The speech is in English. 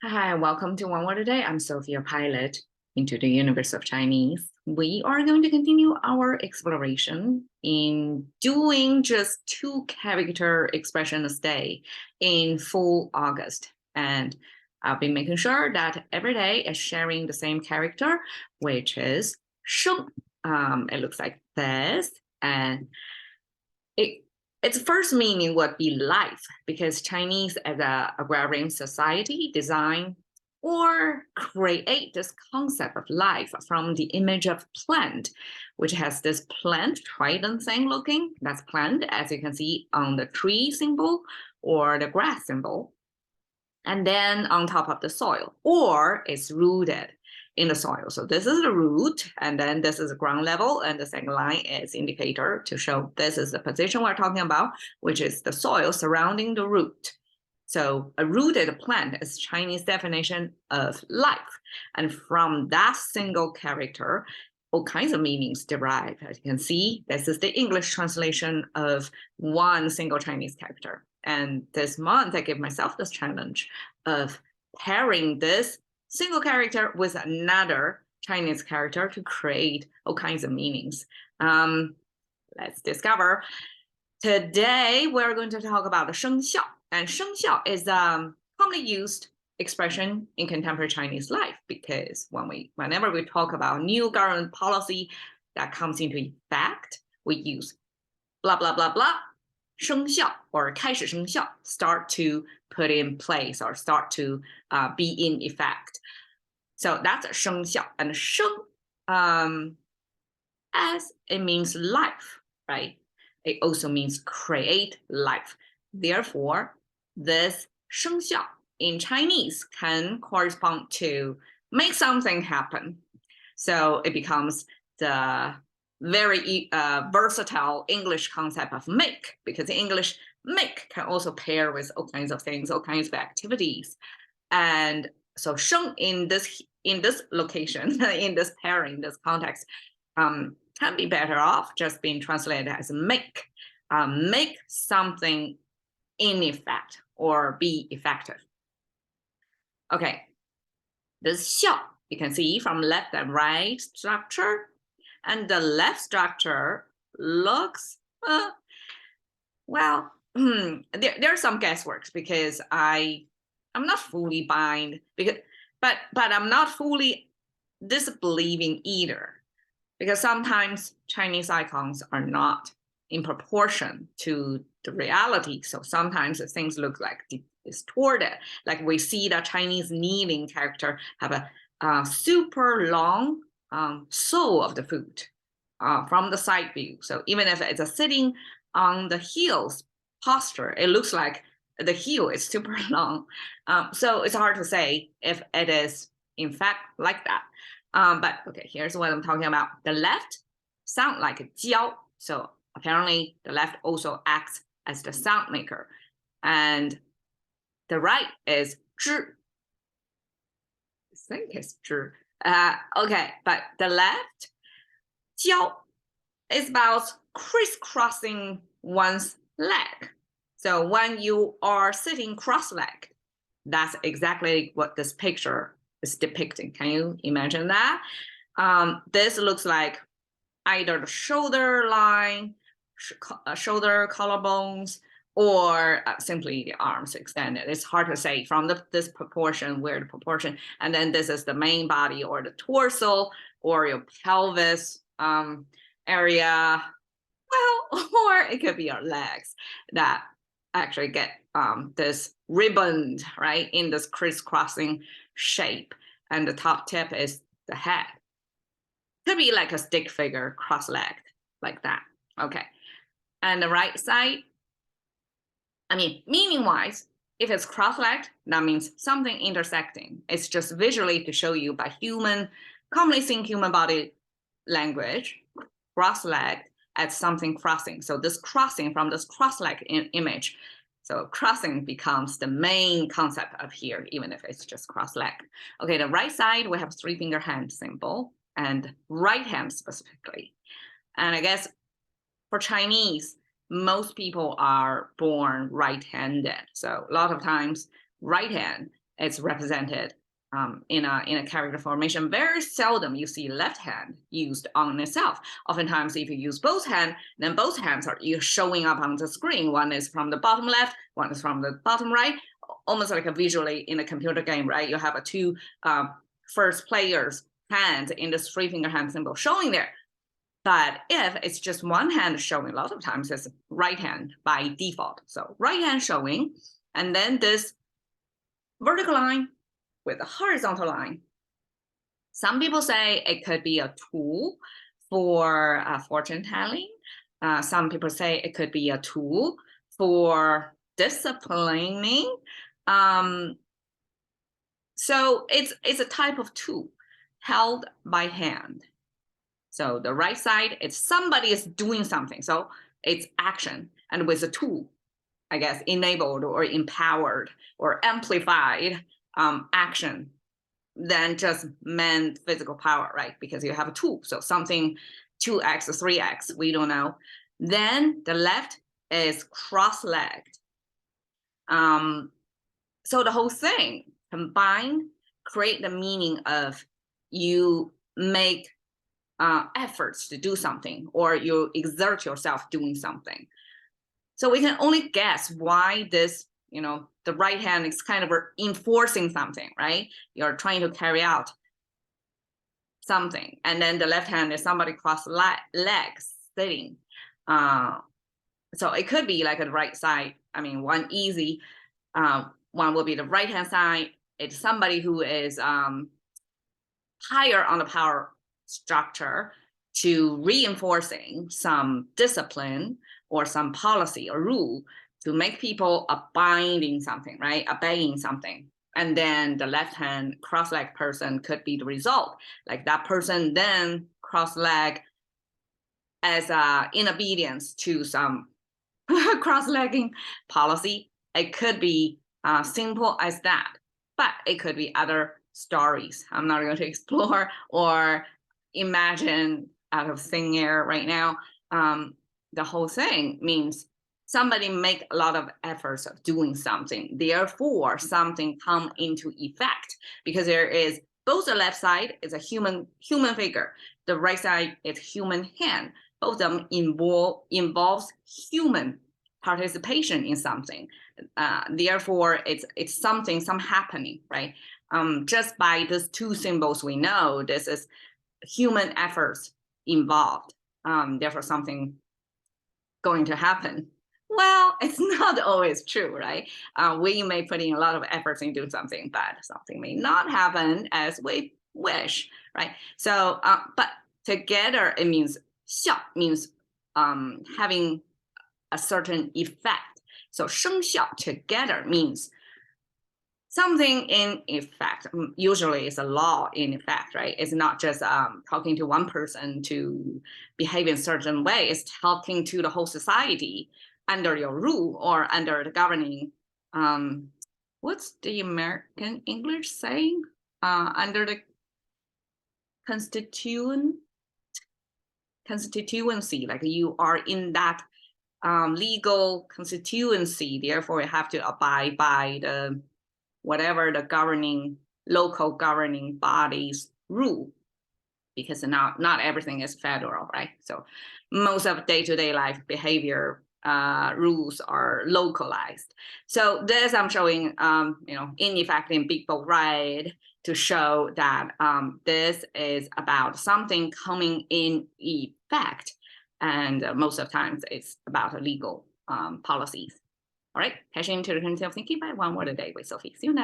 Hi, welcome to One Word a Day. I'm Sophia, pilot into the universe of Chinese. We are going to continue our exploration in doing just two character expressions a day in full August. And I'll be making sure that every day is sharing the same character, which is sheng. It looks like this. And its first meaning would be life, because Chinese as a agrarian society design or create this concept of life from the image of plant, which has this plant trident thing looking. That's plant, as you can see on the tree symbol or the grass symbol. And then on top of the soil, or it's rooted in the soil. So this is the root, and then this is the ground level, and the second line is indicator to show this is the position we're talking about, which is the soil surrounding the root. So a rooted plant is Chinese definition of life. And from that single character, all kinds of meanings derive. As you can see, this is the English translation of one single Chinese character. And this month, I gave myself this challenge of pairing this single character with another Chinese character to create all kinds of meanings. Let's discover. Today, we're going to talk about the 生肖. And 生肖is a commonly used expression in contemporary Chinese life, because whenever we talk about new government policy that comes into effect, we use blah, blah, blah, blah, 生效 or 开始生效, start to put in place or start to be in effect. So that's 生效. And 生, as it means life, right? It also means create life. Therefore, this 生效 in Chinese can correspond to make something happen. So it becomes the very versatile English concept of make, because English make can also pair with all kinds of things, all kinds of activities. And so 生 in this location, in this pairing, this context, can be better off just being translated as make. Make something in effect or be effective. Okay, this 笑, you can see from left and right structure. And the left structure looks, well, there's some guesswork, because I'm not fully bind, but I'm not fully disbelieving either, because sometimes Chinese icons are not in proportion to the reality. So sometimes things look like distorted. Like we see the Chinese kneeling character have a super long sole of the foot from the side view. So even if it's a sitting on the heels posture, it looks like the heel is super long. So it's hard to say if it is in fact like that. But okay, here's what I'm talking about. The left sound like a jiao. So apparently the left also acts as the sound maker. And the right is 知. I think it's 知. Okay, but the left, 交, is about crisscrossing one's leg. So when you are sitting cross-legged, that's exactly what this picture is depicting. Can you imagine that? This looks like either the shoulder line, shoulder collarbones, or simply the arms extended. It's hard to say from this proportion, where the proportion, and then this is the main body or the torso or your pelvis area. Well, or it could be your legs that actually get this ribboned, right, in this crisscrossing shape. And the top tip is the head. Could be like a stick figure, cross-legged, like that. Okay. And the right side, I mean, meaning-wise, if it's cross-legged, that means something intersecting. It's just visually to show you by commonly seen human body language, cross-legged as something crossing. So this crossing from this cross-legged image. So crossing becomes the main concept of here, even if it's just cross-legged. Okay, the right side, we have 3-finger hand symbol, and right hand specifically. And I guess for Chinese, most people are born right-handed. So a lot of times, right hand it's represented in a character formation. Very seldom you see left hand used on itself. Oftentimes, if you use both hands, then both hands are showing up on the screen. One is from the bottom left, one is from the bottom right, almost like a visually in a computer game, right? You have a two first players' hands in this three finger hand symbol showing there. But if it's just one hand showing, a lot of times it's right hand by default. So right hand showing, and then this vertical line with a horizontal line. Some people say it could be a tool for fortune telling. Some people say it could be a tool for disciplining. So it's a type of tool held by hand. So the right side, it's somebody is doing something. So it's action, and with a tool, I guess, enabled or empowered or amplified action than just meant physical power, right? Because you have a tool. So something 2x or 3x, we don't know. Then the left is cross-legged. So the whole thing combined create the meaning of you make efforts to do something, or you exert yourself doing something. So we can only guess why this, the right hand is kind of enforcing something, right? You're trying to carry out something. And then the left hand is somebody cross legs sitting. So it could be like a right side. I mean, one easy, one will be the right hand side. It's somebody who is higher on the power structure to reinforcing some discipline or some policy or rule to make people abiding something, right? Obeying something. And then the left hand cross-leg person could be the result. Like that person then cross-leg as in obedience to some cross-legging policy. It could be simple as that, but it could be other stories I'm not going to explore or imagine out of thin air right now. The whole thing means somebody make a lot of efforts of doing something. Therefore, something come into effect, because there is both the left side is a human figure. The right side is human hand. Both of them involves human participation in something. Therefore, it's something, some happening, right? Just by these two symbols, we know this is human efforts involved. Therefore, something going to happen. Well, it's not always true, right? We may put in a lot of efforts in doing something, but something may not happen as we wish, right? So, but together it means 效 means having a certain effect. So 生效 together means something in effect. Usually it's a law in effect, right? It's not just talking to one person to behave in a certain way. It's talking to the whole society under your rule or under the governing, what's the American English saying? Under the constituency, like you are in that legal constituency, therefore you have to abide by the whatever the local governing bodies rule, because not everything is federal, right? So most of day-to-day life behavior rules are localized. So this I'm showing, in effect in big bold red to show that this is about something coming in effect, and most of the times it's about legal policies. All right, passion to the concept of thinking by one word a day with Sophie. See you next.